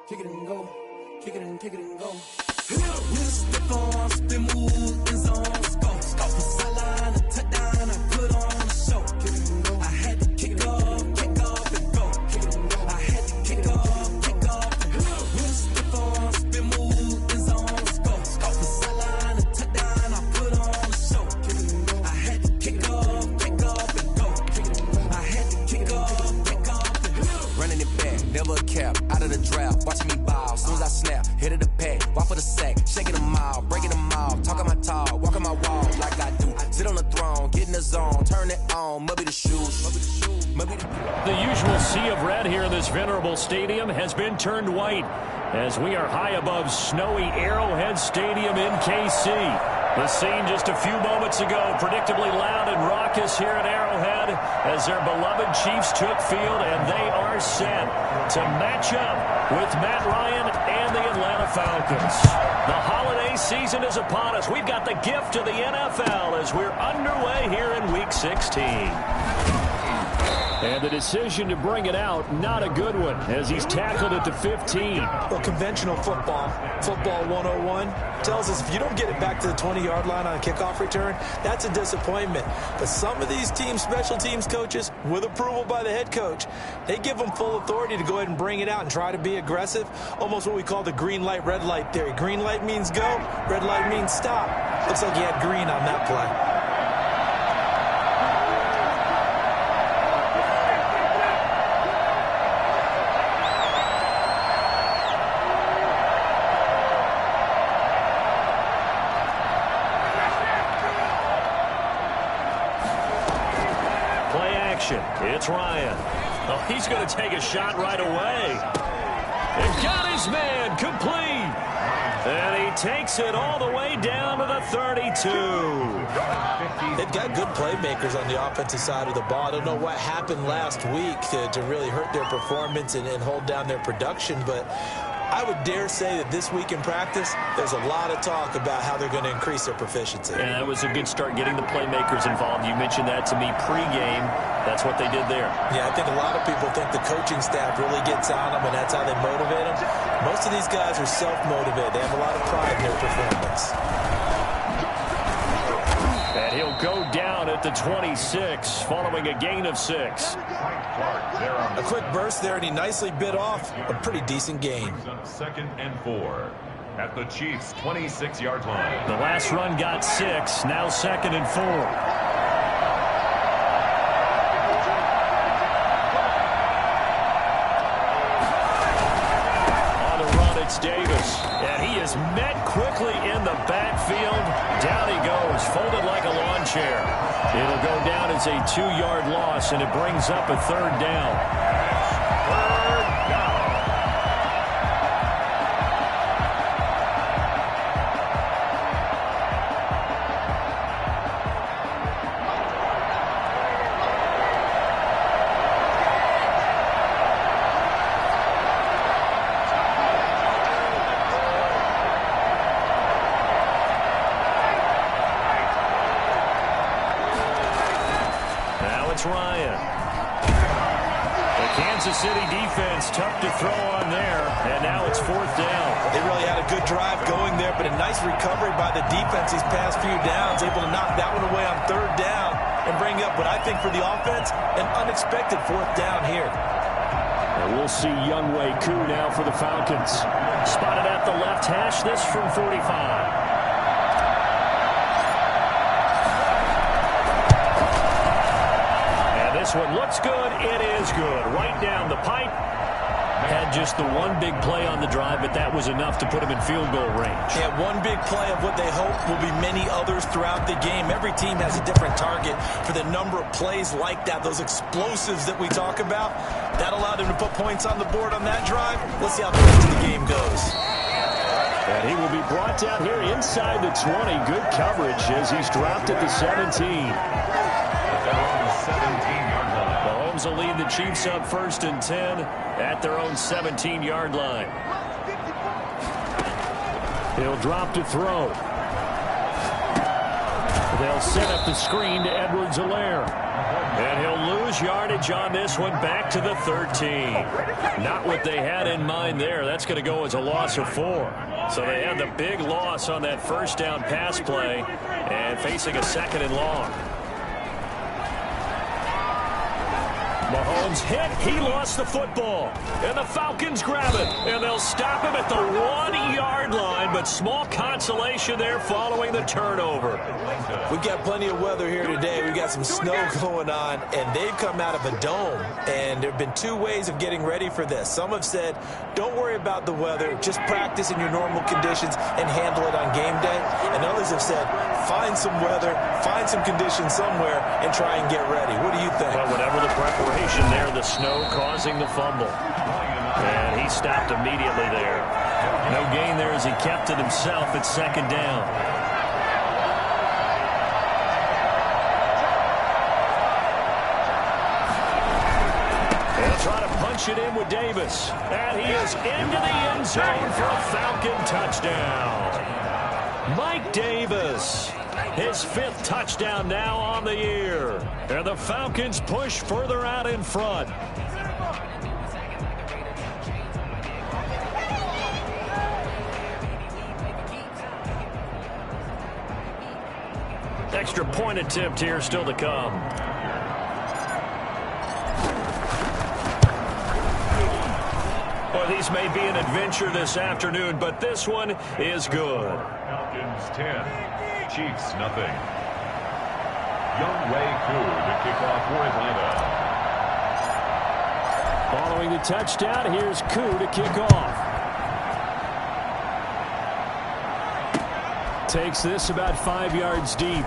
kick it and go, kick it and go. With a stiff on, spin move, in zone, scope. From sideline to touchdown, I put on a show. Kick it and go. I had to kick off and go. Kick it and go. I had to kick off and go. With a stiff on, spin move, in zone, scope. From sideline to touchdown, I put on a show. Kick it and go. I had to kick off and go. Kick it and go. I had to kick off and go. Running it back, never a cap, out of the draft, watching me bow. Soon as I snap, hit of the pack, walk for the sack, shaking them out, breaking them out, talking my talk, walking my wall like I do. Sit on the throne, get in the zone, turn it on, maybe the shoes. The usual sea of red here in this venerable stadium has been turned white as we are high above snowy Arrowhead Stadium in KC. The scene just a few moments ago, predictably loud and raucous here at Arrowhead as their beloved Chiefs took field, and they are set to match up with Matt Ryan and the Atlanta Falcons. The holiday season is upon us. We've got the gift of the NFL as we're underway here in Week 16. And the decision to bring it out, not a good one, as he's tackled it to 15. Well, conventional football 101, tells us if you don't get it back to the 20-yard line on a kickoff return, that's a disappointment. But some of these teams, special teams coaches, with approval by the head coach, they give them full authority to go ahead and bring it out and try to be aggressive, almost what we call the green light, red light theory. Green light means go, red light means stop. Looks like he had green on that play. It's Ryan. Oh, he's going to take a shot right away. And got his man complete. And he takes it all the way down to the 32. They've got good playmakers on the offensive side of the ball. I don't know what happened last week to really hurt their performance and hold down their production, but I would dare say that this week in practice, there's a lot of talk about how they're going to increase their proficiency. And that was a good start getting the playmakers involved. You mentioned that to me pregame. That's what they did there. Yeah, I think a lot of people think the coaching staff really gets on them, and that's how they motivate them. Most of these guys are self-motivated. They have a lot of pride in their performance. And he'll go down at the 26 following a gain of 6. A quick burst there, and he nicely bit off a pretty decent gain. 2nd and 4 at the Chiefs' 26-yard line. The last run got 6, now 2nd and 4. It's Davis, and he is met quickly in the backfield. Down he goes, folded like a lawn chair. It'll go down as a 2-yard loss, and it brings up a 3rd down. Ryan. The Kansas City defense tough to throw on there, and now it's 4th down. They really had a good drive going there, but a nice recovery by the defense these past few downs, able to knock that one away on 3rd down and bring up what I think for the offense, an unexpected 4th down here. And we'll see Younghoe Koo now for the Falcons. Spotted at the left hash, this from 45. This one looks good. It is good. Right down the pipe. Had just the one big play on the drive, but that was enough to put him in field goal range. Yeah, one big play of what they hope will be many others throughout the game. Every team has a different target for the number of plays like that, those explosives that we talk about. That allowed him to put points on the board on that drive. Let's see how the rest of the game goes. And he will be brought down here inside the 20. Good coverage as he's dropped at the 17. Mahomes will lead the Chiefs up 1st and 10 at their own 17-yard line. He'll drop to throw. They'll set up the screen to Edwards-Helaire. And he'll lose yardage on this one back to the 13. Not what they had in mind there. That's going to go as a loss of 4. So they had the big loss on that first down pass play and facing a 2nd and long. Mahomes hit. He lost the football. And the Falcons grab it. And they'll stop him at the 1-yard line. But small consolation there following the turnover. We've got plenty of weather here today. We've got some snow going on. And they've come out of a dome. And there have been 2 ways of getting ready for this. Some have said, don't worry about the weather. Just practice in your normal conditions and handle it on game day. And others have said, find some weather, find some conditions somewhere, and try and get ready. What do you think? Well, whatever the preparation there, the snow causing the fumble. And he stopped immediately there. No gain there as he kept it himself at 2nd down. They'll try to punch it in with Davis. And he is into the end zone for a Falcon touchdown. Mike Davis, his 5th touchdown now on the year. And the Falcons push further out in front. Extra point attempt here still to come. Well, these may be an adventure this afternoon, but this one is good. Falcons 10, Chiefs nothing. Younghoe Koo to kick off for Atlanta. Following the touchdown, here's Koo to kick off. Takes this about 5 yards deep.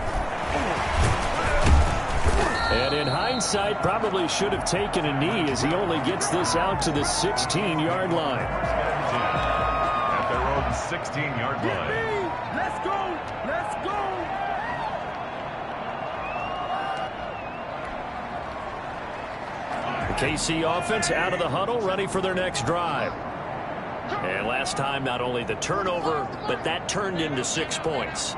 And in hindsight, probably should have taken a knee as he only gets this out to the 16-yard line. At their own 16-yard line. Let's go! Let's go! The KC offense out of the huddle, ready for their next drive. And last time, not only the turnover, but that turned into 6 points.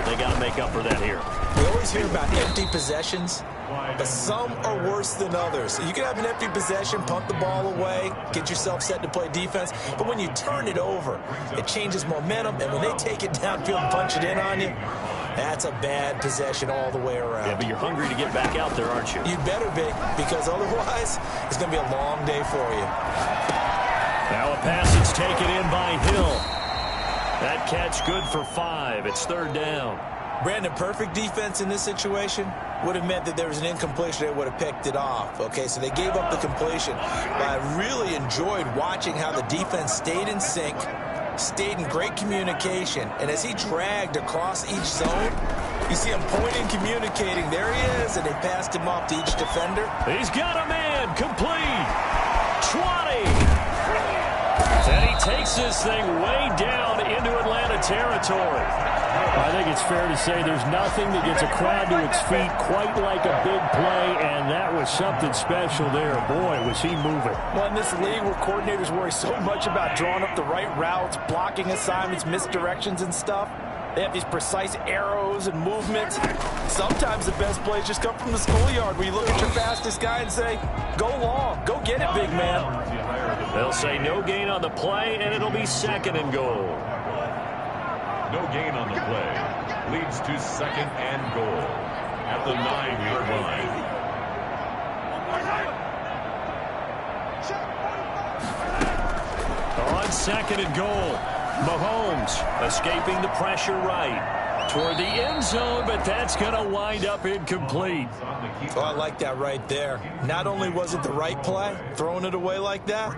They got to make up for that here. We always hear about empty possessions, but some are worse than others. You can have an empty possession, punt the ball away, get yourself set to play defense, but when you turn it over, it changes momentum, and when they take it downfield and punch it in on you, that's a bad possession all the way around. Yeah, but you're hungry to get back out there, aren't you? You better be, because otherwise, it's going to be a long day for you. Now a pass that's taken in by Hill. That catch good for 5. It's 3rd down. Brandon, perfect defense in this situation would have meant that there was an incompletion. They would have picked it off. Okay, so they gave up the completion. But I really enjoyed watching how the defense stayed in sync, stayed in great communication. And as he dragged across each zone, you see him pointing, communicating. There he is, and they passed him off to each defender. He's got a man. Complete. 20. And he takes this thing way down into Atlanta territory. I think it's fair to say there's nothing that gets a crowd to its feet quite like a big play, and that was something special there. Boy, was he moving. Well, in this league where coordinators worry so much about drawing up the right routes, blocking assignments, misdirections and stuff, they have these precise arrows and movements. Sometimes the best plays just come from the schoolyard where you look at your fastest guy and say, go long, go get it, big man. They'll say no gain on the play, and it'll be 2nd and goal. No gain on the play. Leads to 2nd and goal. At the 9-yard line. On 2nd and goal. Mahomes escaping the pressure right toward the end zone, but that's going to wind up incomplete. Oh, I like that right there. Not only was it the right play, throwing it away like that,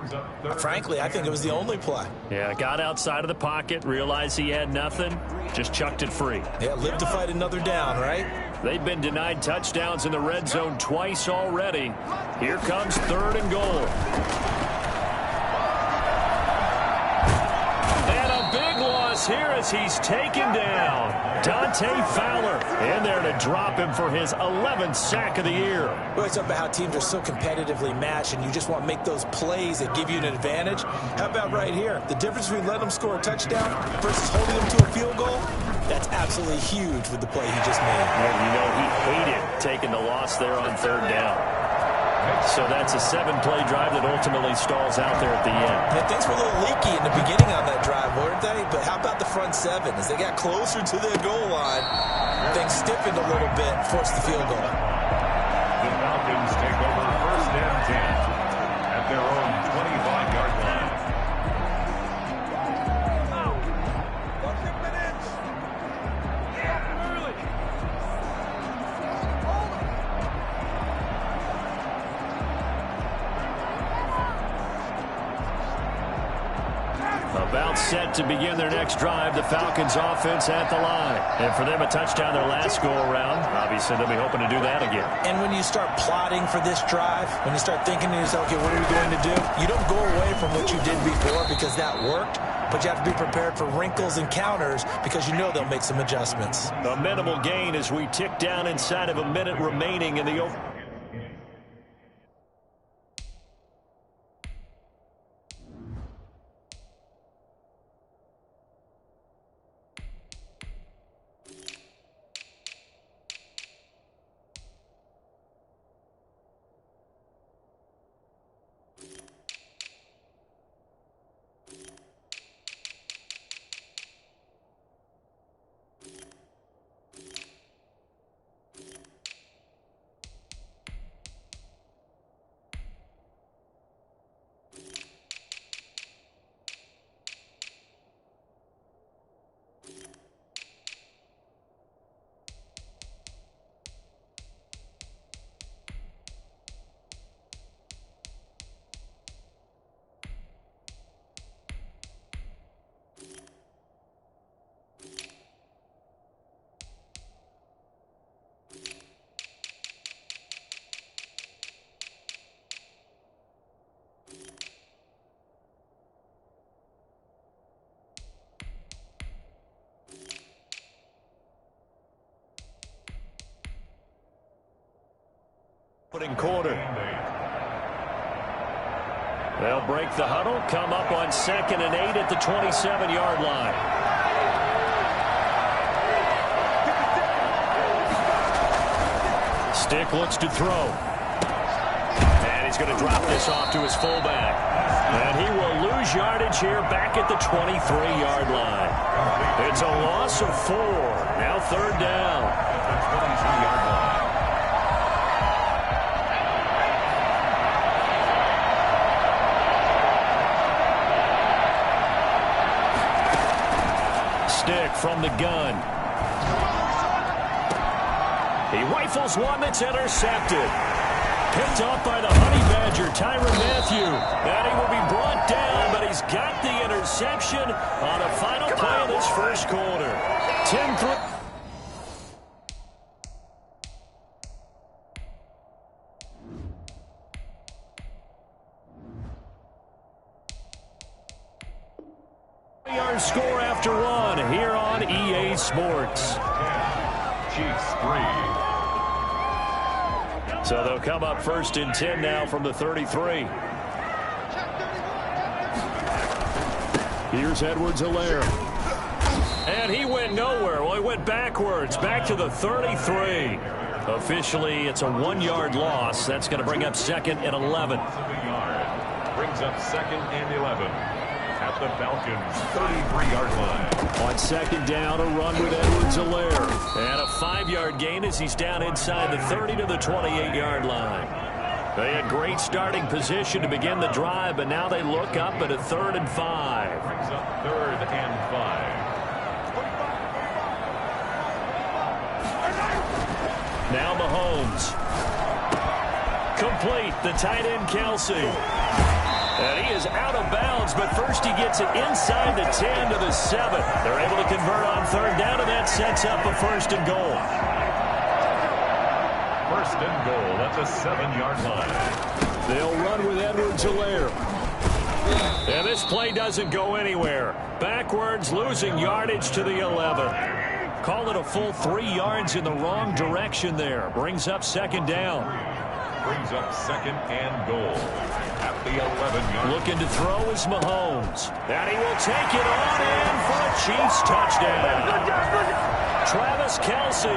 frankly, I think it was the only play. Yeah, got outside of the pocket, realized he had nothing, just chucked it free. Yeah, live to fight another down, right? They've been denied touchdowns in the red zone twice already. Here comes 3rd and goal. Here as he's taken down. Dante Fowler in there to drop him for his 11th sack of the year. Well, it's about how teams are so competitively matched, and you just want to make those plays that give you an advantage. How about right here? The difference between letting them score a touchdown versus holding them to a field goal? That's absolutely huge with the play he just made. And you know he hated taking the loss there on third down. So that's a 7-play drive that ultimately stalls out there at the end. Yeah, things were a little leaky in the beginning on that drive, weren't they? But how about the front seven? As they got closer to the goal line, things stiffened a little bit, forced the field goal. The Falcons take over 1st and 10 at their own 25-yard line. About set to begin their next drive, the Falcons offense at the line. And for them, a touchdown their last go-around. Obviously, they'll be hoping to do that again. And when you start plotting for this drive, when you start thinking to yourself, okay, what are we going to do? You don't go away from what you did before because that worked, but you have to be prepared for wrinkles and counters because you know they'll make some adjustments. A minimal gain as we tick down inside of a minute remaining in the open. Quarter. They'll break the huddle, come up on 2nd and 8 at the 27-yard line. Stick looks to throw. And he's going to drop this off to his fullback. And he will lose yardage here back at the 23-yard line. It's a loss of 4. Now 3rd down. At the 23-yard line. Stick from the gun. He rifles one that's intercepted. Picked off by the Honey Badger, Tyrann Mathieu. And he will be brought down, but he's got the interception on a final play of this first quarter. 10-3. Score after one here on EA Sports. Chiefs 3. So they'll come up 1st and 10 now from the 33. Here's Edwards-Helaire. And he went nowhere. Well, he went backwards, back to the 33. Officially, it's a 1-yard loss. That's going to bring up 2nd and 11. Brings up 2nd and 11. At the Falcons' 33-yard line. On 2nd down, a run with Edwards-Helaire. And a 5-yard gain as he's down inside the 30 to the 28-yard line. They had great starting position to begin the drive, but now they look up at a 3rd and 5. Brings up 3rd and 5. Now Mahomes. Complete, the tight end Kelsey. And he is out of bounds, but first he gets it inside the 10 to the 7. They're able to convert on 3rd down, and that sets up a 1st and goal. 1st and goal. That's a 7-yard line. They'll run with Edwards-Helaire. And this play doesn't go anywhere. Backwards, losing yardage to the 11. Call it a full 3 yards in the wrong direction there. Brings up 2nd down. brings up second and goal at the 11-yard. Looking to throw is Mahomes. And he will take it on in for a Chiefs touchdown. Travis Kelce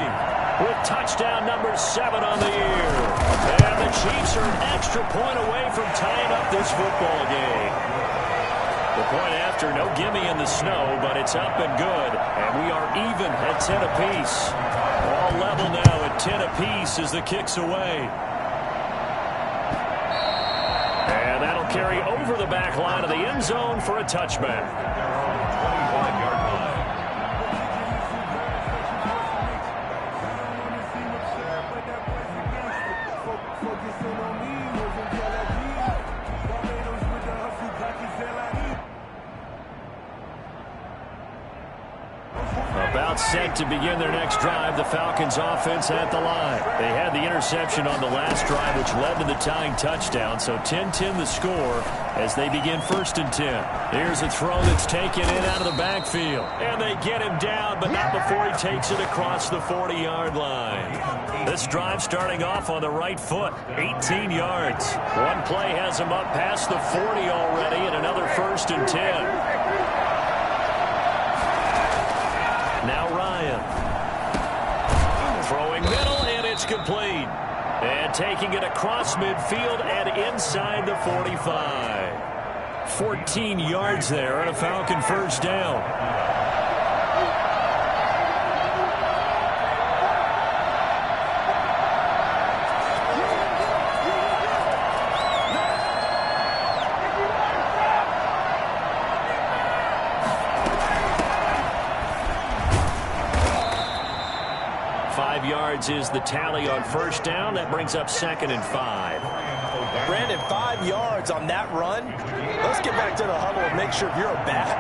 with touchdown number 7 on the year. And the Chiefs are an extra point away from tying up this football game. The point after, no gimme in the snow, but it's up and good. And we are even at 10 apiece. All level now at 10 apiece as the kick's away. And that'll carry over the back line of the end zone for a touchback. 25-yard line. About set to begin their next drive, the Falcons offense at the line. They had the interception on the last drive, which led to the tying touchdown. So 10-10 the score as they begin 1st and 10. Here's a throw that's taken in out of the backfield. And they get him down, but not before he takes it across the 40-yard line. This drive starting off on the right foot, 18 yards. One play has him up past the 40 already, and another 1st and 10. Now Ryan. Throwing middle, and it's complete. And taking it across midfield and inside the 45. 14 yards there and a Falcon 1st down. Is the tally on 1st down. That brings up 2nd and 5. Brandon, 5 yards on that run. Let's get back to the huddle and make sure if you're a back,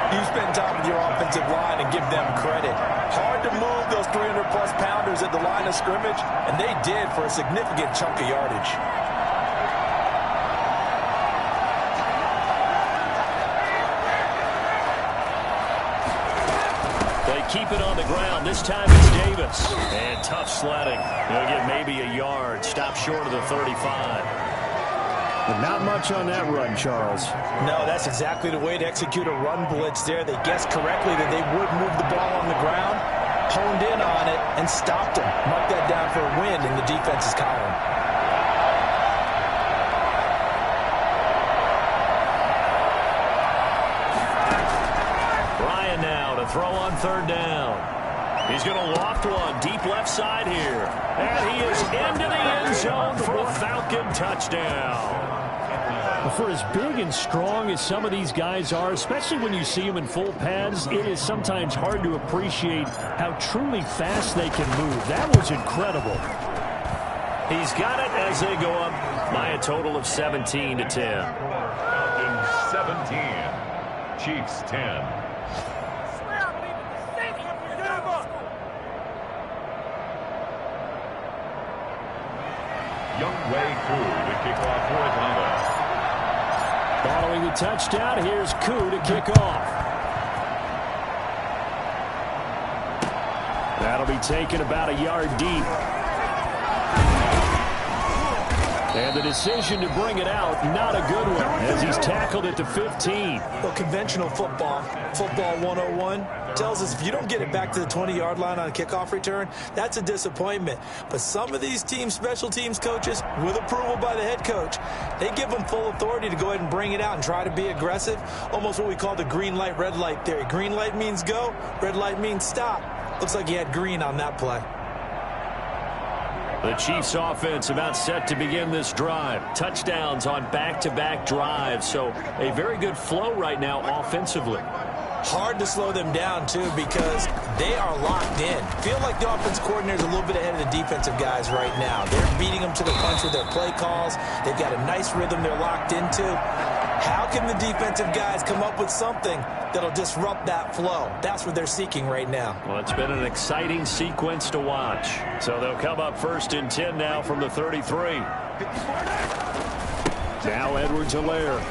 you spend time with your offensive line and give them credit. Hard to move those 300-plus pounders at the line of scrimmage, and they did for a significant chunk of yardage. Keep it on the ground. This time it's Davis. And tough sledding. He'll get maybe a yard. Stop short of the 35. But not much on that run, Charles. No, that's exactly the way to execute a run blitz there. They guessed correctly that they would move the ball on the ground, honed in on it, and stopped him. Mark that down for a win in the defense's column. Throw on 3rd down. He's going to loft one deep left side here. And he is into the end zone for a Falcon touchdown. For as big and strong as some of these guys are, especially when you see them in full pads, it is sometimes hard to appreciate how truly fast they can move. That was incredible. He's got it as they go up by a total of 17-10. Falcons 17, Chiefs 10. Younghoe Koo to kick off for Atlanta. Following the touchdown, here's Koo to kick off. That'll be taken about a yard deep. And the decision to bring it out, not a good one, as he's tackled at the 15. Well, conventional football 101, tells us if you don't get it back to the 20-yard line on a kickoff return, that's a disappointment. But some of these teams, special teams coaches, with approval by the head coach, they give them full authority to go ahead and bring it out and try to be aggressive, almost what we call the green light, red light theory. Green light means go, red light means stop. Looks like he had green on that play. The Chiefs offense about set to begin this drive. Touchdowns on back-to-back drives, so a very good flow right now offensively. Hard to slow them down, too, because they are locked in. Feel like the offensive coordinator is a little bit ahead of the defensive guys right now. They're beating them to the punch with their play calls. They've got a nice rhythm they're locked into. How can the defensive guys come up with something that'll disrupt that flow? That's what they're seeking right now. Well, it's been an exciting sequence to watch. So they'll come up 1st and 10 now from the 33. Now Edwards-Helaire.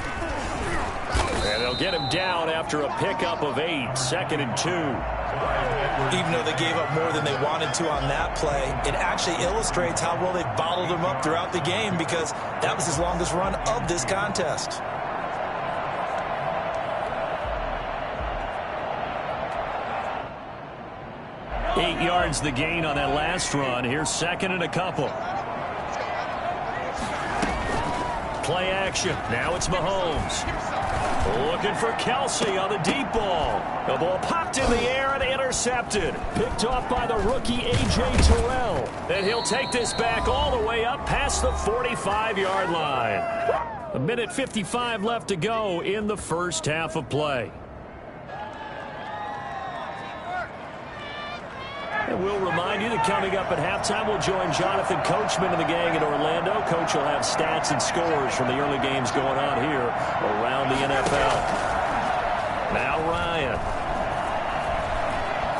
And they'll get him down after a pickup of 8. 2nd and 2. Even though they gave up more than they wanted to on that play, it actually illustrates how well they've bottled them up throughout the game, because that was his longest run of this contest. Eight yards the gain on that last run. Here's second and a couple. Play action. Now it's Mahomes. Looking for Kelsey on the deep ball. The ball popped in the air and intercepted. Picked off by the rookie A.J. Terrell. And he'll take this back all the way up past the 45-yard line. 1:55 left to go in the first half of play. And we'll remind you that coming up at halftime, we'll join Jonathan Coachman and the gang in Orlando. Coach will have stats and scores from the early games going on here around the NFL. Now Ryan.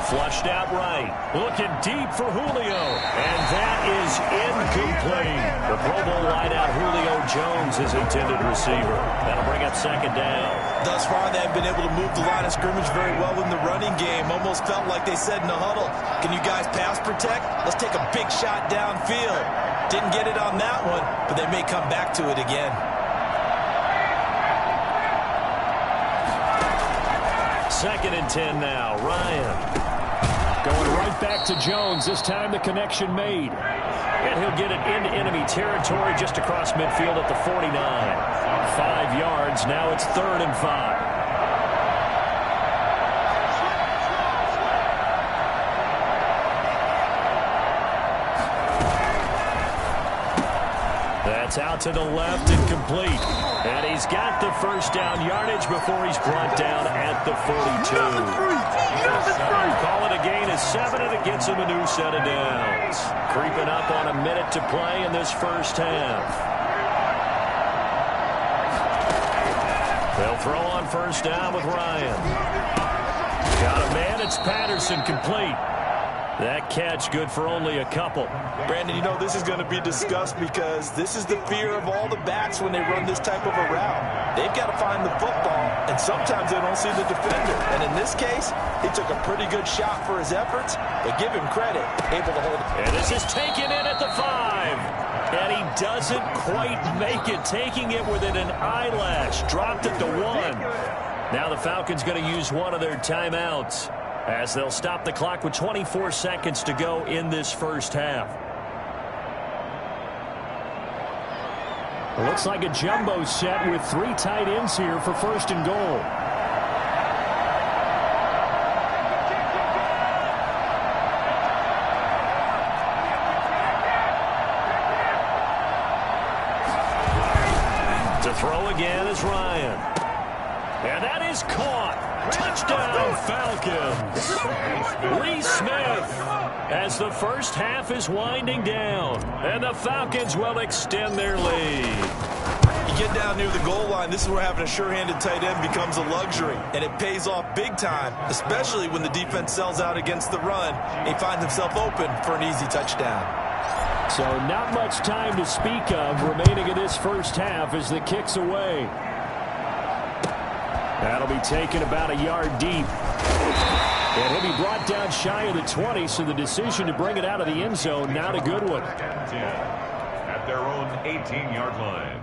Flushed out right. Looking deep for Julio. And that is incomplete. The Pro Bowl wideout Julio Jones is intended receiver. That'll bring up second down. Thus far, they've been able to move the line of scrimmage very well in the running game. Almost felt like they said in the huddle, can you guys pass protect? Let's take a big shot downfield. Didn't get it on that one, but they may come back to it again. Second and 10 now. Ryan. Going right back to Jones. This time the connection made. And he'll get it into enemy territory just across midfield at the 49. 5 yards. Now it's 3rd and 5. That's out to the left and complete. And he's got the first down yardage before he's brought down at the 42. Call it a gain of 7, and it gets him a new set of downs. Creeping up on a minute to play in this first half. They'll throw on first down with Ryan. Got a man. It's Patterson, complete. That catch good for only a couple. Brandon, you know this is going to be discussed because this is the fear of all the backs when they run this type of a route. They've got to find the football, and sometimes they don't see the defender. And in this case, he took a pretty good shot for his efforts, but give him credit, able to hold it. And this is taken in at the 5. And he doesn't quite make it, taking it within an eyelash. Dropped it to 1. Now the Falcons going to use one of their timeouts, as they'll stop the clock with 24 seconds to go in this first half. Looks like a jumbo set with 3 tight ends here for 1st and goal. To throw again is Ryan. And that is caught. Touchdown, Falcons. Lee Smith, as the first half is winding down, and the Falcons will extend their lead. You get down near the goal line, this is where having a sure-handed tight end becomes a luxury, and it pays off big time, especially when the defense sells out against the run. He finds himself open for an easy touchdown. So not much time to speak of remaining in this first half as the kick's away. That'll be taken about a yard deep. And he'll be brought down shy of the 20, so the decision to bring it out of the end zone, not a good one. At their own 18-yard line.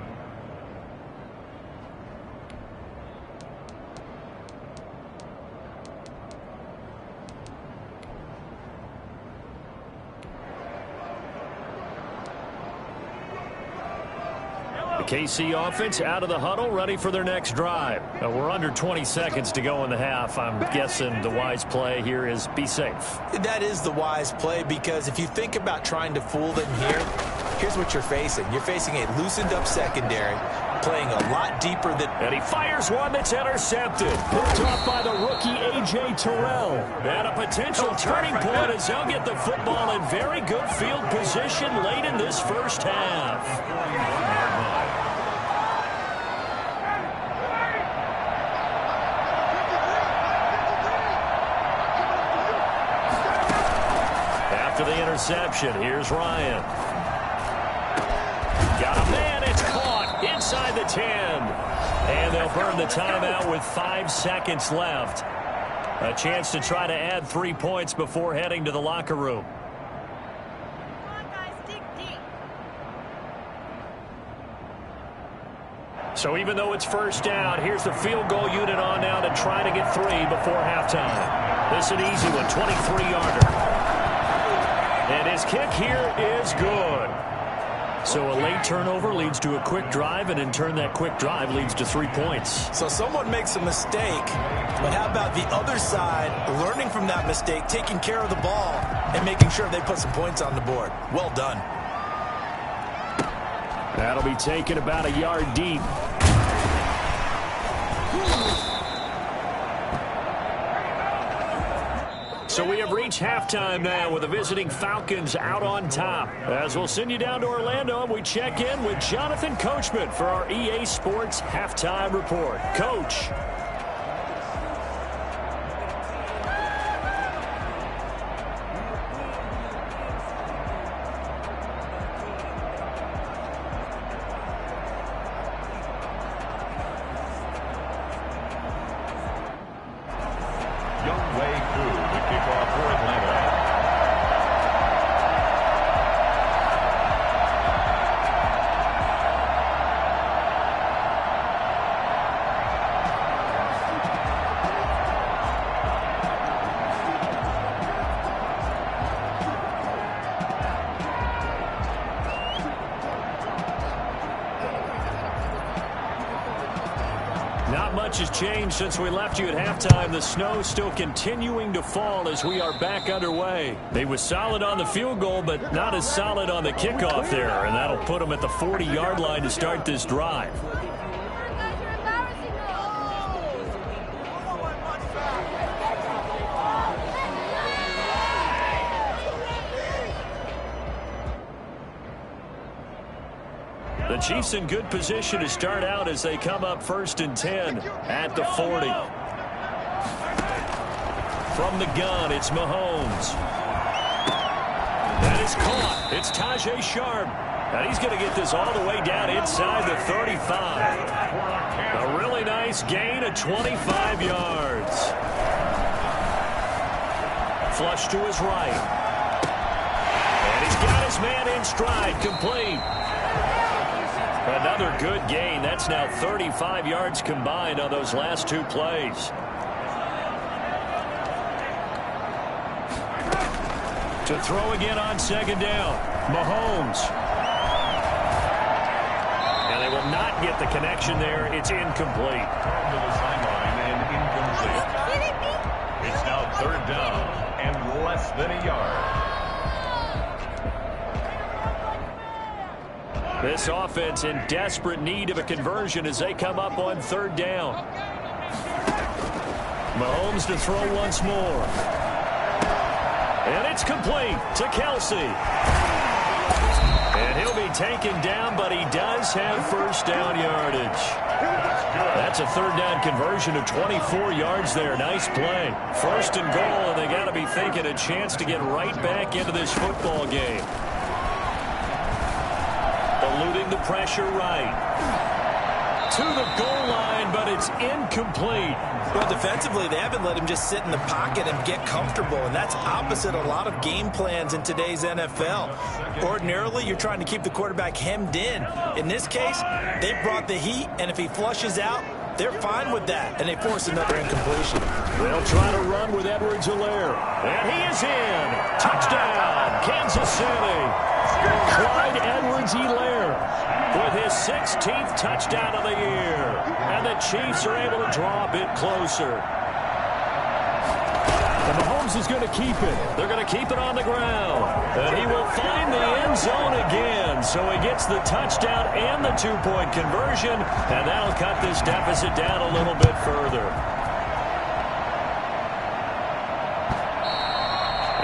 The KC offense out of the huddle, ready for their next drive. We're under 20 seconds to go in the half. I'm guessing the wise play here is be safe. That is the wise play, because if you think about trying to fool them here, here's what you're facing. You're facing a loosened up secondary, playing a lot deeper than... And he fires one that's intercepted. Picked off by the rookie A.J. Terrell. And a potential turning point as they'll get the football in very good field position late in this first half. After the interception, here's Ryan. Got a man, it's caught inside the 10. And they'll burn the timeout with 5 seconds left. A chance to try to add 3 points before heading to the locker room. So even though it's first down, here's the field goal unit on now to try to get 3 before halftime. This is an easy one, 23-yarder. And his kick here is good. So a late turnover leads to a quick drive, and in turn that quick drive leads to 3 points. So someone makes a mistake, but how about the other side learning from that mistake, taking care of the ball, and making sure they put some points on the board? Well done. That'll be taken about a yard deep. So we have reached halftime now with the visiting Falcons out on top. As we'll send you down to Orlando, and we check in with Jonathan Coachman for our EA Sports Halftime Report. Coach. Not much has changed since we left you at halftime. The snow still continuing to fall as we are back underway. They were solid on the field goal, but not as solid on the kickoff there, and that'll put them at the 40-yard line to start this drive. The Chiefs in good position to start out as they come up 1st and 10 at the 40. From the gun, it's Mahomes. That is caught. It's Tajae Sharpe. And he's going to get this all the way down inside the 35. A really nice gain of 25 yards. Flush to his right. And he's got his man in stride, complete. Another good gain. That's now 35 yards combined on those last 2 plays. To throw again on 2nd down. Mahomes. And they will not get the connection there. It's incomplete. To the sideline and incomplete. It's now 3rd down and less than a yard. This offense in desperate need of a conversion as they come up on 3rd down. Mahomes to throw once more. And it's complete to Kelsey. And he'll be taken down, but he does have 1st down yardage. That's a 3rd down conversion of 24 yards there. Nice play. 1st and goal, and they got to be thinking a chance to get right back into this football game. Eluding the pressure right. To the goal line, but it's incomplete. Well, defensively, they haven't let him just sit in the pocket and get comfortable, and that's opposite a lot of game plans in today's NFL. Ordinarily, you're trying to keep the quarterback hemmed in. In this case, they brought the heat, and if he flushes out, they're fine with that, and they force another incompletion. They'll try to run with Edwards-Helaire. And he is in. Touchdown, Kansas City. Clyde Edwards-Helaire with his 16th touchdown of the year. And the Chiefs are able to draw a bit closer. And Mahomes is going to keep it. They're going to keep it on the ground. And he will find the end zone again. So he gets the touchdown and the 2-point conversion. And that'll cut this deficit down a little bit further.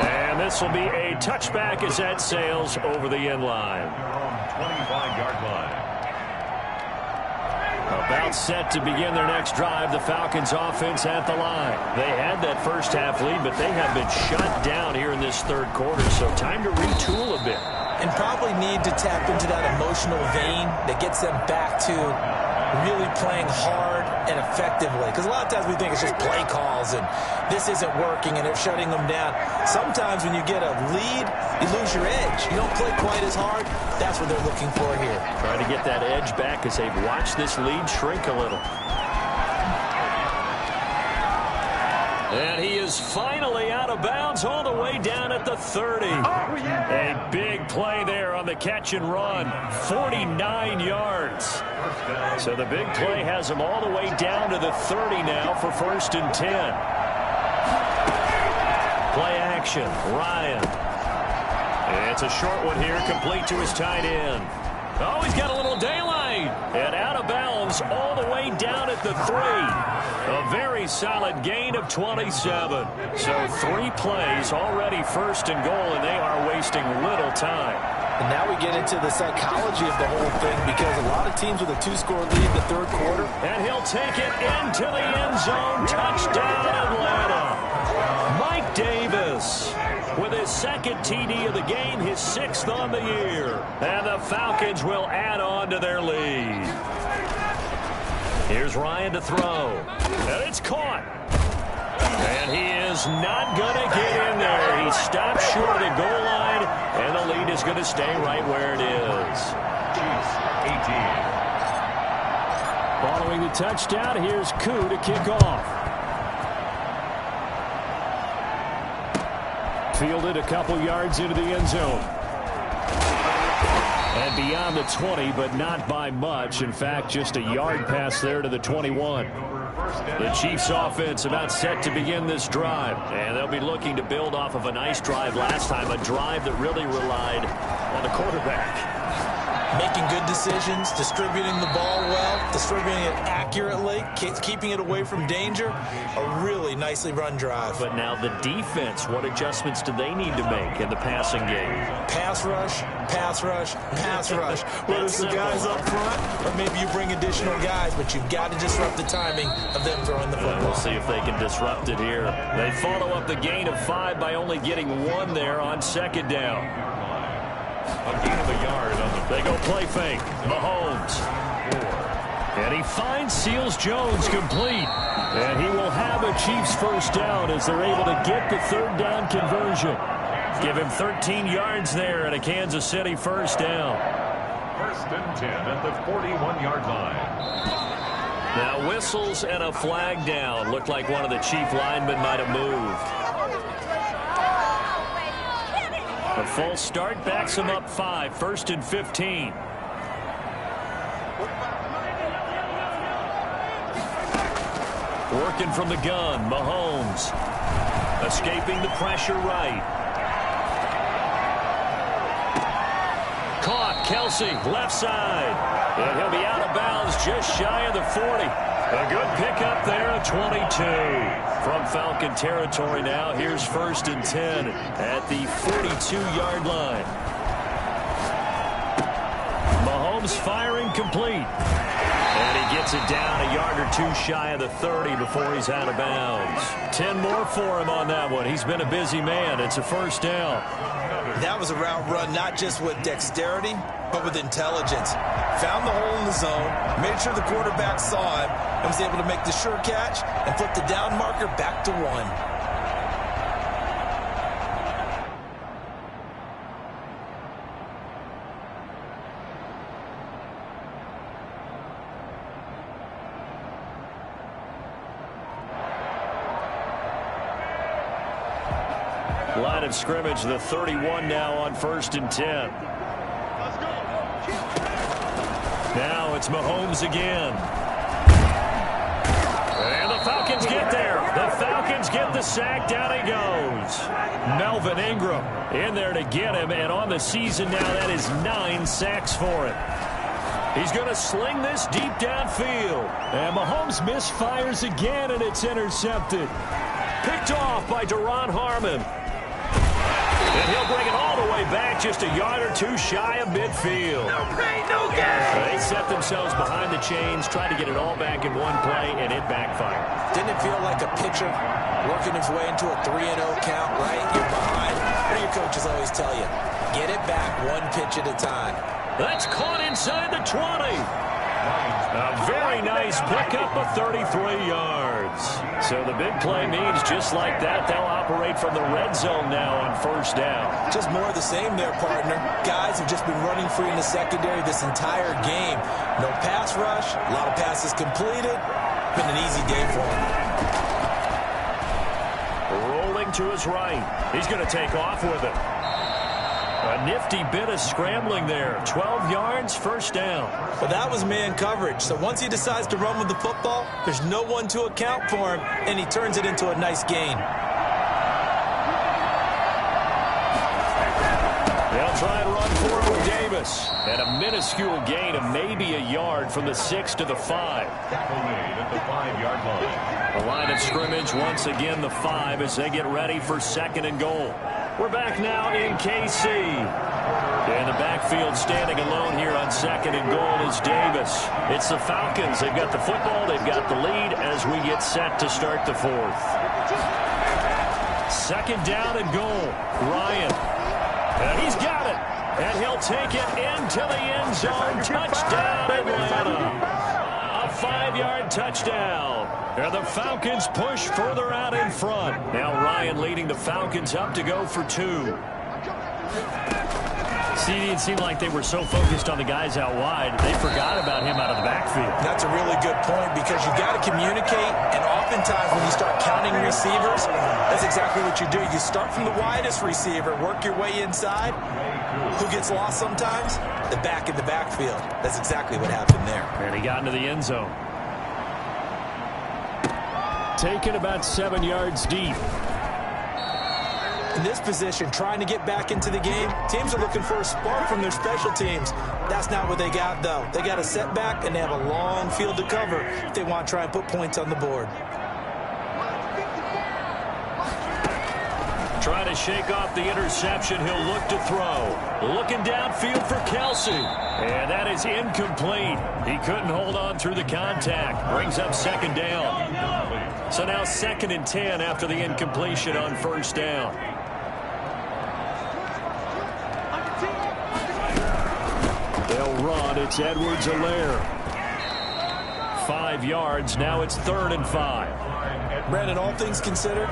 And this will be a touchback as that sails over the end line. 25-yard line. About set to begin their next drive, the Falcons offense at the line. They had that first half lead, but they have been shut down here in this 3rd quarter, so time to retool a bit. And probably need to tap into that emotional vein that gets them back to really playing hard and effectively. Because a lot of times we think it's just play calls and this isn't working and they're shutting them down. Sometimes when you get a lead, you lose your edge. You don't play quite as hard. That's what they're looking for here. Trying to get that edge back as they've watched this lead shrink a little. And he is finally out of bounds all the way down at the 30. A big play there on the catch and run. 49 yards. So the big play has him all the way down to the 30 now for 1st and 10. Play action. Ryan. It's a short one here, complete to his tight end. Oh, he's got a little daylight. And out of bounds all the way down at the 3. A very solid gain of 27. So 3 plays already 1st and goal, and they are wasting little time. And now we get into the psychology of the whole thing because a lot of teams with a 2-score lead in the 3rd quarter. And he'll take it into the end zone. Touchdown, Atlanta. Mike Davis with his 2nd TD of the game, his 6th on the year. And the Falcons will add on to their lead. Here's Ryan to throw. And it's caught. And he is not going to get in there. He stopped short of the goal line, and the lead is going to stay right where it is. 18. Following the touchdown, here's Koo to kick off. Fielded a couple yards into the end zone. And beyond the 20, but not by much. In fact, just a yard pass there to the 21. The Chiefs offense about set to begin this drive. And they'll be looking to build off of a nice drive last time. A drive that really relied on the quarterback. Making good decisions, distributing the ball well, distributing it accurately, keeping it away from danger. A really nicely run drive. But now the defense, what adjustments do they need to make in the passing game? Pass rush, pass rush, pass rush. Whether it's the guys up front or maybe you bring additional guys, but you've got to disrupt the timing of them throwing the football. We'll see if they can disrupt it here. They follow up the gain of 5 by only getting 1 there on 2nd down. A gain of a yard on the They go play fake. Mahomes. And he finds Seals Jones complete. And he will have a Chiefs 1st down as they're able to get the 3rd down conversion. Give him 13 yards there at a Kansas City 1st down. 1st and 10 at the 41-yard line. Now whistles and a flag down. Looked like one of the Chief linemen might have moved. A false start backs him up 5. 1st and 15. Working from the gun, Mahomes. Escaping the pressure right. Caught, Kelsey, left side. And he'll be out of bounds just shy of the 40. A good pickup there at 22. From Falcon territory now, here's 1st and 10 at the 42-yard line. Mahomes firing complete. And he gets it down a yard or 2 shy of the 30 before he's out of bounds. 10 more for him on that one. He's been a busy man. It's a 1st down. That was a route run not just with dexterity, but with intelligence. Found the hole in the zone, made sure the quarterback saw him, and was able to make the sure catch and flip the down marker back to 1. Line of scrimmage, the 31 now on 1st and 10. Now it's Mahomes again. And the Falcons get there. The Falcons get the sack. Down he goes. Melvin Ingram in there to get him. And on the season now, that is 9 sacks for him. He's going to sling this deep downfield. And Mahomes misfires again, and it's intercepted. Picked off by Duron Harmon. And he'll bring it all the way back, just a yard or 2 shy of midfield. No pain, no gain. They set themselves behind the chains, tried to get it all back in one play, and it backfired. Didn't it feel like a pitcher working his way into a 3-0 count, right? You're behind. What do your coaches always tell you? Get it back 1 pitch at a time. That's caught inside the 20. A very nice pickup of 33 yards. So the big play means just like that, they'll operate from the red zone now on first down. Just more of the same there, partner. Guys have just been running free in the secondary this entire game. No pass rush, a lot of passes completed. Been an easy day for him. Rolling to his right. He's going to take off with it. A nifty bit of scrambling there. 12 yards, first down. Well, that was man coverage. So once he decides to run with the football, there's no one to account for him, and he turns it into a nice gain. They'll try and run for it with Davis. And a minuscule gain of maybe a yard from the 6 to the 5. Tackle made at the 5-yard line. The line of scrimmage, once again, the 5 as they get ready for second and goal. We're back now in KC. In the backfield, standing alone here on second and goal is Davis. It's the Falcons. They've got the football. They've got the lead as we get set to start the fourth. Second down and goal. Ryan. And he's got it. And he'll take it into the end zone. Touchdown, Atlanta. A 5-yard touchdown. And the Falcons push further out in front. Now Ryan leading the Falcons up to go for 2. See, it seemed like they were so focused on the guys out wide, they forgot about him out of the backfield. That's a really good point because you've got to communicate, and oftentimes when you start counting receivers, that's exactly what you do. You start from the widest receiver, work your way inside. Who gets lost sometimes? The back in the backfield. That's exactly what happened there. And he got into the end zone. Taken about 7 yards deep. In this position, trying to get back into the game, teams are looking for a spark from their special teams. That's not what they got, though. They got a setback, and they have a long field to cover if they want to try and put points on the board. Trying to shake off the interception, he'll look to throw. Looking downfield for Kelsey. And that is incomplete. He couldn't hold on through the contact. Brings up second down. So now 2nd and 10 after the incompletion on first down. They'll run. It's Edwards-Helaire. 5 yards. Now it's 3rd and 5. Brandon, all things considered,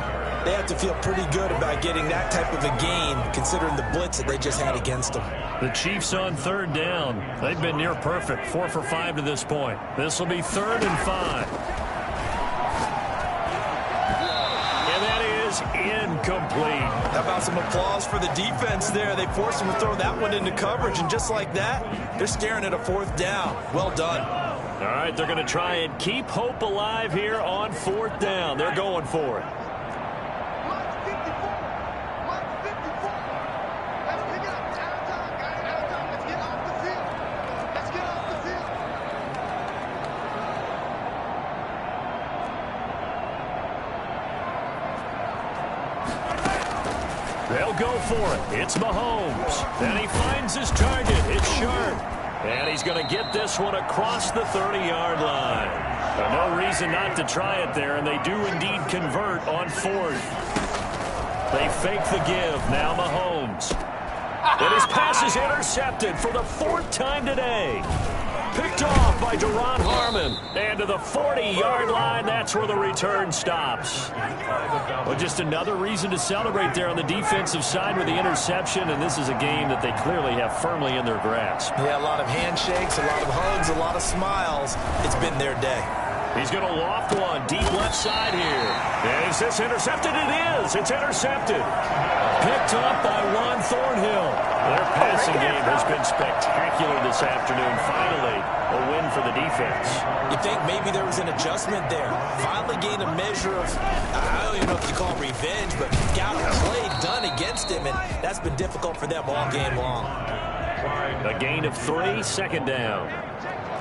they have to feel pretty good about getting that type of a gain, considering the blitz that they just had against them. The Chiefs on 3rd down. They've been near perfect. 4 for 5 to this point. This will be 3rd and 5. And that is incomplete. How about some applause for the defense there? They forced him to throw that one into coverage, and just like that, they're staring at a 4th down. Well done. All right, they're going to try and keep hope alive here on 4th down. They're going for it. They'll go for it. It's Mahomes. And he finds his target. It's Sharp. And he's going to get this one across the 30-yard line. No reason not to try it there, and they do indeed convert on 4th. They fake the give. Now Mahomes. And his pass is intercepted for the 4th time today. Picked off by Duron Harmon. And to the 40-yard line, that's where the return stops. Well, just another reason to celebrate there on the defensive side with the interception, and this is a game that they clearly have firmly in their grasp. Yeah, a lot of handshakes, a lot of hugs, a lot of smiles. It's been their day. He's going to loft one deep left side here. And is this intercepted? It is. It's intercepted. Picked up by Juan Thornhill. Their passing game has been spectacular this afternoon. Finally, a win for the defense. You think maybe there was an adjustment there. Finally gained a measure of, I don't even know if you call it revenge, but got a play done against him, and that's been difficult for them all game long. A gain of 3, 2nd down.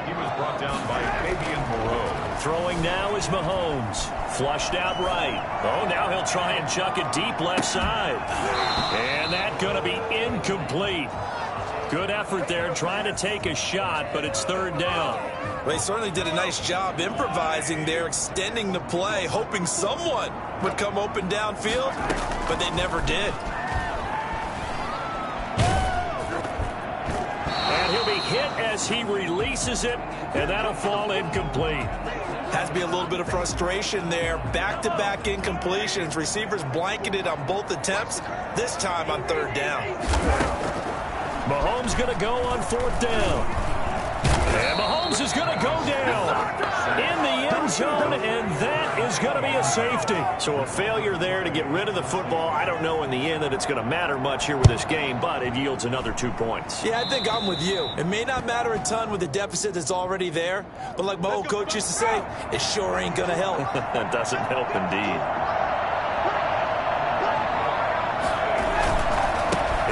He was brought down by Fabian Moreau. Throwing now is Mahomes. Flushed out right. Oh, now he'll try and chuck it deep left side. And that's going to be incomplete. Good effort there trying to take a shot, but it's 3rd down. Well, he certainly did a nice job improvising there, extending the play, hoping someone would come open downfield, but they never did. And he'll be hit as as he releases it, and that'll fall incomplete. Has to be a little bit of frustration there. Back-to-back incompletions. Receivers blanketed on both attempts, this time on third down. Mahomes going to go on fourth down. And Mahomes is going to go down in the end zone, and that is going to be a safety. So a failure there to get rid of the football. I don't know in the end that it's going to matter much here with this game, but it yields another 2 points. Yeah, I think I'm with you. It may not matter a ton with the deficit that's already there, but like my old coach used to say, it sure ain't going to help. That doesn't help indeed.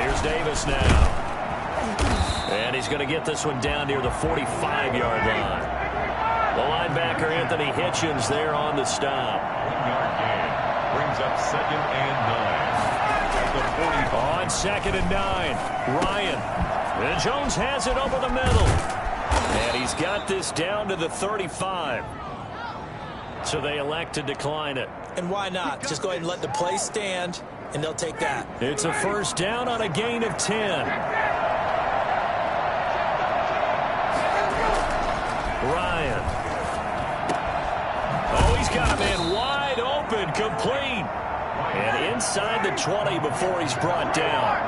Here's Davis now. And he's going to get this one down near the 45-yard line. The linebacker, Anthony Hitchens, there on the stop. 1-yard gain. Brings up 2nd and 9. At the 45. On 2nd and 9, Ryan. And Jones has it over the middle. And he's got this down to the 35. So they elect to decline it. And why not? Just go ahead and let the play stand, and they'll take that. It's a first down on a gain of 10. Ryan. Oh, he's got a man wide open, complete. And inside the 20 before he's brought down.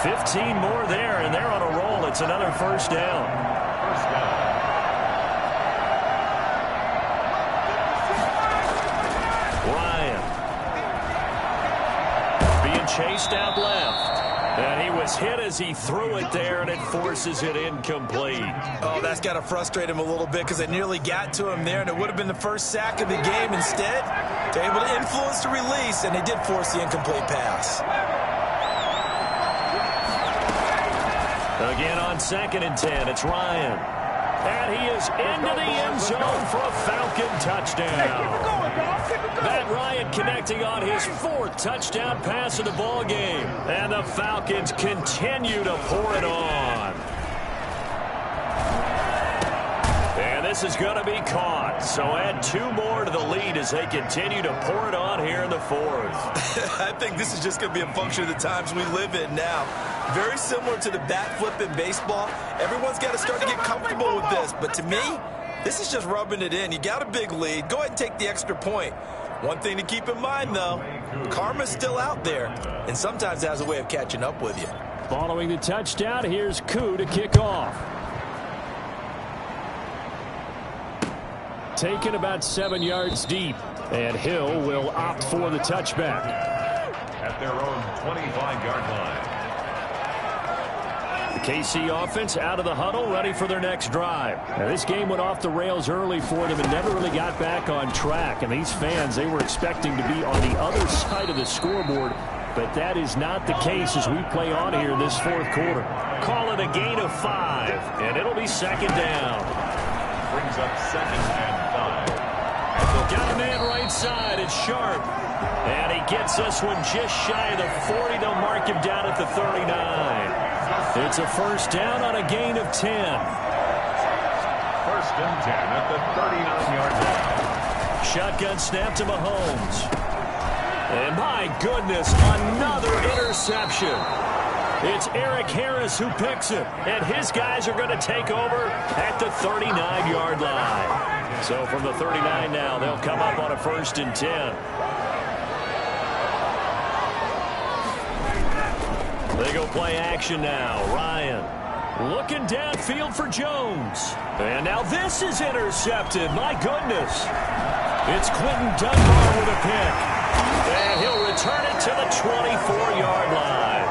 15 more there, and they're on a roll. It's another first down. First down. Ryan. Being chased out left. And he was hit as he threw it there, and it forces it incomplete. Oh, that's got to frustrate him a little bit because they nearly got to him there, and it would have been the first sack of the game. Instead, they're able to influence the release, and they did force the incomplete pass. Again on 2nd and 10, it's Ryan. And he is into the end zone for a Falcon touchdown. Matt Ryan connecting on his 4th touchdown pass of the ball game. And the Falcons continue to pour it on. And this is going to be caught. So add 2 more to the lead as they continue to pour it on here in the 4th. I think this is just going to be a function of the times we live in now. Very similar to the bat flip in baseball. Everyone's got to start to get comfortable with this. But to me, this is just rubbing it in. You got a big lead. Go ahead and take the extra point. One thing to keep in mind, though, karma's still out there. And sometimes it has a way of catching up with you. Following the touchdown, here's Koo to kick off. Taken about 7 yards deep. And Hill will opt for the touchback. At their own 25-yard line. The KC offense out of the huddle, ready for their next drive. Now, this game went off the rails early for them and never really got back on track. And these fans, they were expecting to be on the other side of the scoreboard. But that is not the case as we play on here this 4th quarter. Call it a gain of 5, and it'll be 2nd down. Brings up 2nd and 5. Got a man right side. It's Sharp. And he gets this one just shy of the 40. They'll mark him down at the 39. It's a first down on a gain of 10. 1st and 10 at the 39-yard line. Shotgun snap to Mahomes. And my goodness, another interception. It's Eric Harris who picks it. And his guys are going to take over at the 39-yard line. So from the 39 now, they'll come up on a 1st and 10. They go play action now. Ryan looking downfield for Jones. And now this is intercepted. My goodness. It's Quentin Dunbar with a pick. And he'll return it to the 24-yard line.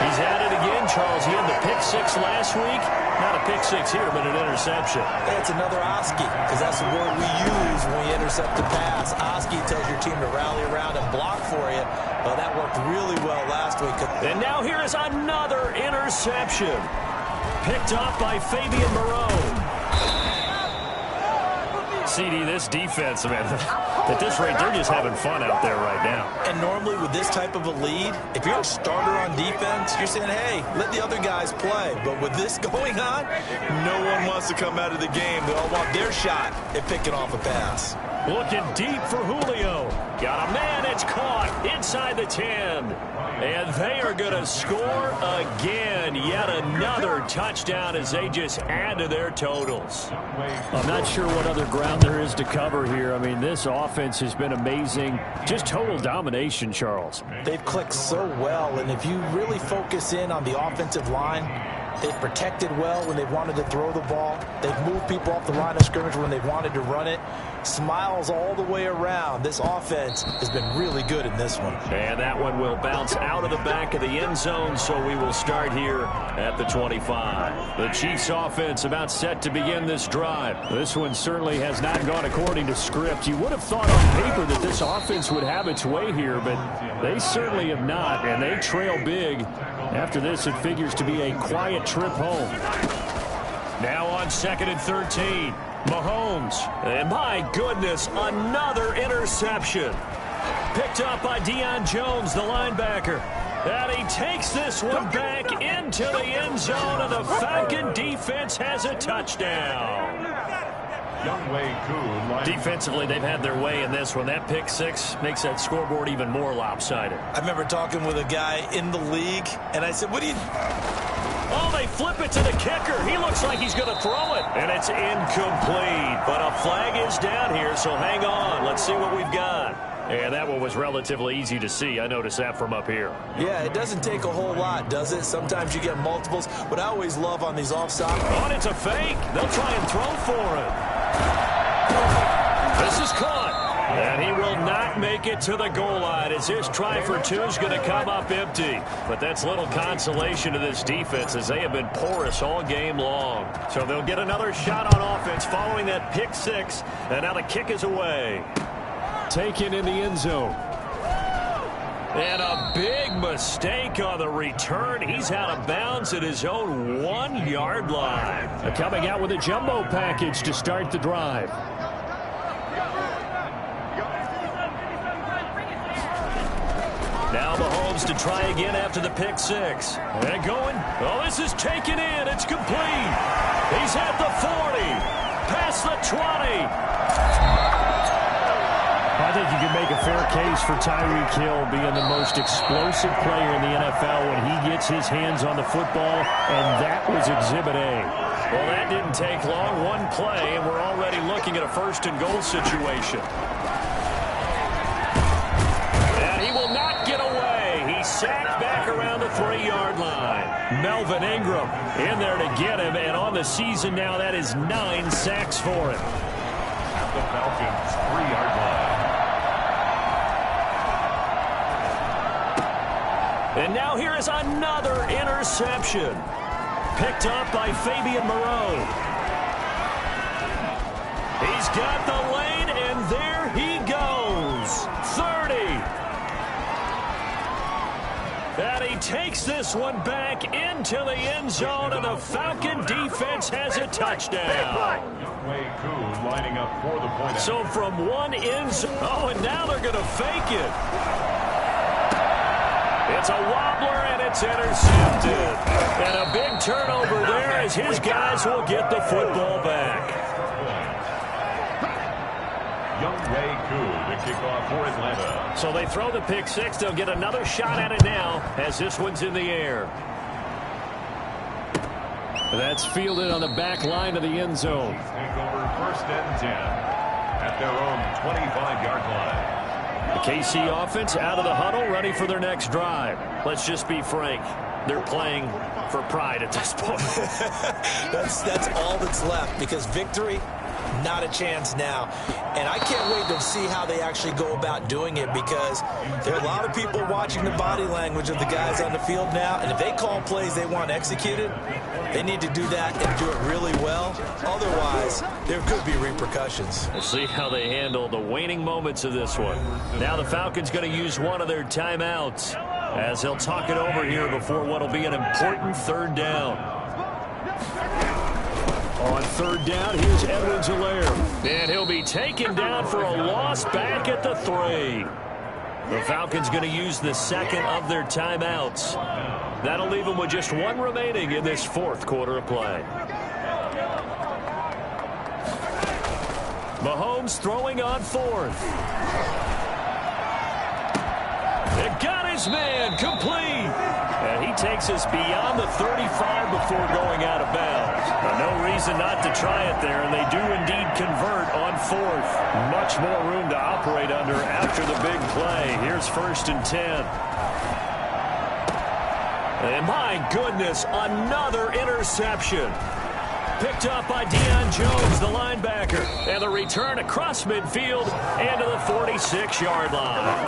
He's at it again, Charles. He had the pick 6 last week. Not a pick 6 here, but an interception. It's another Oski, because that's the word we use when we intercept the pass. Oski tells your team to rally around and block for you. Well, that worked really well last week. And now here is another interception. Picked off by Fabian Moreau. CD, this defense, man, at this rate, they're just having fun out there right now. And normally with this type of a lead, if you're a starter on defense, you're saying, hey, let the other guys play. But with this going on, no one wants to come out of the game. They all want their shot at picking off a pass. Looking deep for Julio. Got a man, it's caught inside the 10. And they are going to score again. Yet another touchdown as they just add to their totals. I'm not sure what other ground there is to cover here. I mean, this offense has been amazing. Just total domination, Charles. They've clicked so well, and if you really focus in on the offensive line, they've protected well when they've wanted to throw the ball. They've moved people off the line of scrimmage when they've wanted to run it. Smiles all the way around. This offense has been really good in this one. And that one will bounce out of the back of the end zone, so we will start here at the 25. The Chiefs offense about set to begin this drive. This one certainly has not gone according to script. You would have thought on paper that this offense would have its way here, but they certainly have not, and they trail big. After this, it figures to be a quiet trip home. Now on 2nd and 13. Mahomes. And my goodness, another interception. Picked up by Deion Jones, the linebacker. And he takes this one back into the end zone, and the Falcon defense has a touchdown. Defensively, they've had their way in this one. That pick six makes that scoreboard even more lopsided. I remember talking with a guy in the league, and I said, what do you... Oh, they flip it to the kicker. He looks like he's going to throw it. And it's incomplete. But a flag is down here, so hang on. Let's see what we've got. And that one was relatively easy to see. I noticed that from up here. Yeah, it doesn't take a whole lot, does it? Sometimes you get multiples. What I always love on these offside... Oh, and it's a fake. They'll try and throw for it. This is caught. And he will not make it to the goal line as his try for two is going to come up empty. But that's little consolation to this defense as they have been porous all game long. So they'll get another shot on offense following that pick six. And now the kick is away. Taken in the end zone. And a big mistake on the return. He's out of bounds at his own 1 yard line. Coming out with a jumbo package to start the drive. Now Mahomes to try again after the pick six. And going. Oh, this is taken in. It's complete. He's at the 40. Past the 20. I think you can make a fair case for Tyreek Hill being the most explosive player in the NFL when he gets his hands on the football, and that was Exhibit A. Well, that didn't take long. One play, and we're already looking at a 1st and goal situation. And he will not get away. He's sacked back around the 3-yard line. Melvin Ingram in there to get him, and on the season now, that is 9 sacks for him. At the Falcons' 3-yard line. And now here is another interception. Picked up by Fabian Moreau. He's got the lane, and there he goes. 30. And he takes this one back into the end zone, and the Falcon defense has a touchdown. Lining up for the point. So from one end zone. Oh, and now they're going to fake it. It's a wobbler, and it's intercepted. And a big turnover there as his guys will get the football back. Younghoe Koo to kick off for Atlanta. So they throw the pick six. They'll get another shot at it now as this one's in the air. That's fielded on the back line of the end zone. Take over 1st and 10 at their own 25-yard line. The KC offense out of the huddle, ready for their next drive. Let's just be frank. They're playing for pride at this point. That's all that's left, because victory, not a chance now. And I can't wait to see how they actually go about doing it, because there are a lot of people watching the body language of the guys on the field now, and if they call plays they want executed, they need to do that and do it really well. Otherwise, there could be repercussions. We'll see how they handle the waning moments of this one. Now the Falcons going to use one of their timeouts as they'll talk it over here before what will be an important 3rd down. On 3rd down, here's Edwards-Helaire. And he'll be taken down for a loss back at the 3. The Falcons going to use the 2nd of their timeouts. That'll leave them with just 1 remaining in this 4th quarter of play. Mahomes throwing on 4th. It got his man complete. And he takes us beyond the 35 before going out of bounds. No reason not to try it there, and they do indeed convert on fourth. Much more room to operate under after the big play. Here's 1st and 10. And my goodness, another interception. Picked up by Deion Jones, the linebacker. And the return across midfield and to the 46-yard line.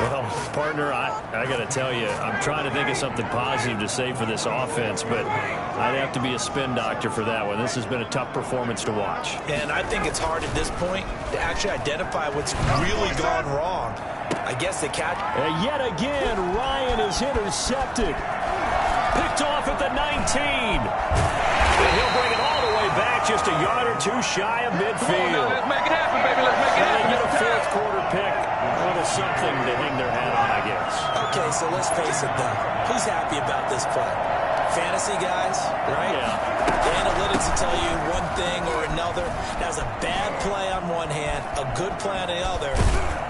Well, partner, I got to tell you, I'm trying to think of something positive to say for this offense, but I'd have to be a spin doctor for that one. This has been a tough performance to watch. And I think it's hard at this point to actually identify what's really gone wrong. I guess the catch. And yet again, Ryan is intercepted. Picked off at the 19. And he'll bring it all the way back, just a yard or two shy of midfield. Let's make it happen, baby. Let's make it happen. They get a fourth quarter pick. A little something to hang their hat on, I guess. Okay, so let's face it, though. Who's happy about this play? Fantasy guys, right? Yeah. The analytics will tell you one thing or another. That was a bad play on one hand, a good play on the other,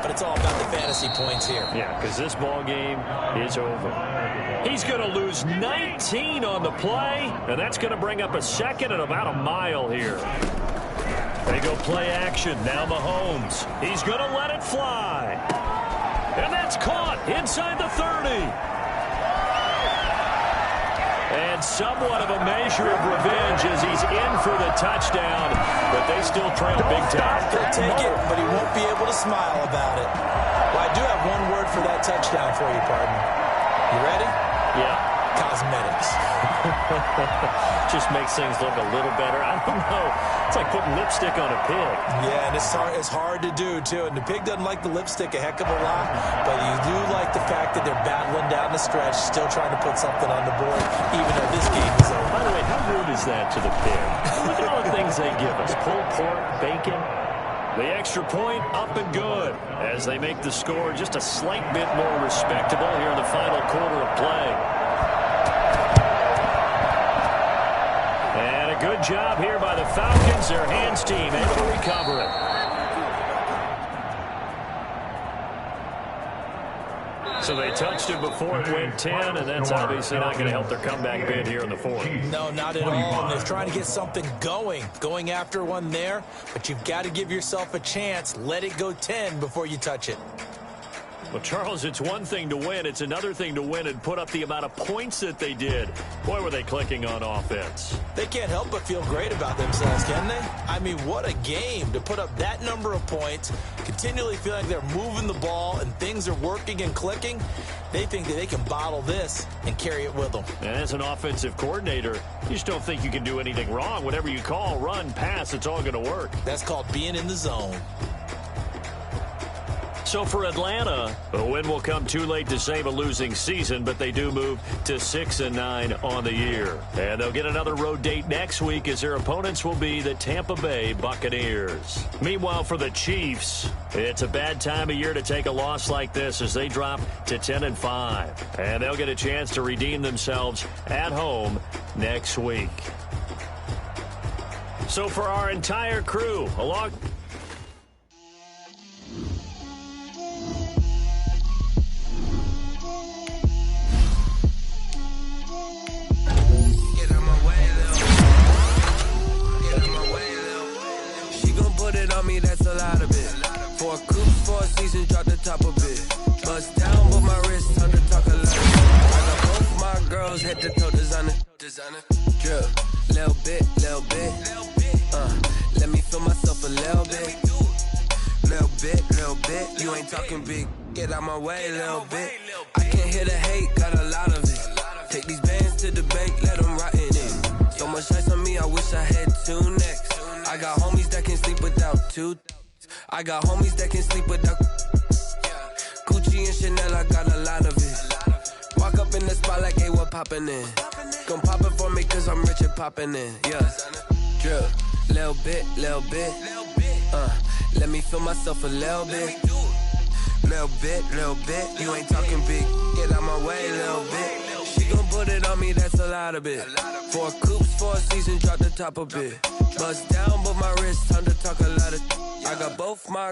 but it's all about the fantasy points here. Yeah, because this ball game is over. He's going to lose 19 on the play, and that's going to bring up a second and about a mile here. They go play action. Now Mahomes. He's going to let it fly. And that's caught inside the 30. And somewhat of a measure of revenge as he's in for the touchdown, but they still trail big time. He'll take it, but he won't be able to smile about it. Well, I do have one word for that touchdown for you, partner. You ready? Yeah. Cosmetics. Just makes things look a little better. I don't know. It's like putting lipstick on a pig. Yeah, and it's hard to do, too. And the pig doesn't like the lipstick a heck of a lot, but you do like the fact that they're battling down the stretch, still trying to put something on the board, even though this game is over. By the way, how rude is that to the pig? Look at all the things they give us. Pulled pork, bacon. The extra point up and good as they make the score just a slight bit more respectable here in the final quarter of play. And a good job here by the Falcons. Their hands team able to recover it. So they touched it before it went 10, and that's obviously not going to help their comeback bid here in the fourth. No, not at all. And they're trying to get something going after one there, but you've got to give yourself a chance. Let it go 10 before you touch it. Well, Charles, it's one thing to win. It's another thing to win and put up the amount of points that they did. Boy, were they clicking on offense. They can't help but feel great about themselves, can they? I mean, what a game to put up that number of points, continually feel like they're moving the ball and things are working and clicking. They think that they can bottle this and carry it with them. And as an offensive coordinator, you just don't think you can do anything wrong. Whatever you call, run, pass, it's all going to work. That's called being in the zone. So for Atlanta, a win will come too late to save a losing season, but they do move to 6-9 on the year. And they'll get another road date next week as their opponents will be the Tampa Bay Buccaneers. Meanwhile, for the Chiefs, it's a bad time of year to take a loss like this as they drop to 10-5. And they'll get a chance to redeem themselves at home next week. So for our entire crew, along... That's a lot of it. For a coupe, 4 seasons, drop the top of it. Bust down, but my wrist, time to talk a lot. I got both my girls, head to toe designer. Drip, little bit. Let me feel myself a little bit. Little bit. You ain't talking big. Get out my way, little bit. I can't hear the hate, got a lot of it. Take these bands to the bank, let them rot in it. So much ice on me, I wish I had 2 necks. I got homies that can sleep without 2. I got homies that can sleep without Gucci and Chanel, I got a lot of it. Walk up in the spot like, hey, what poppin' in? Gon' pop it for me cause I'm rich and poppin' in. Yeah, drip, little bit. Let me feel myself a little bit. Little bit. You ain't talking big, get out my way, little bit. She gon' put it on me, that's a lot of it. 4 coupes, 4 seasons, drop the top of it. Bust down, but my wrist, time to talk a lot of. I got both my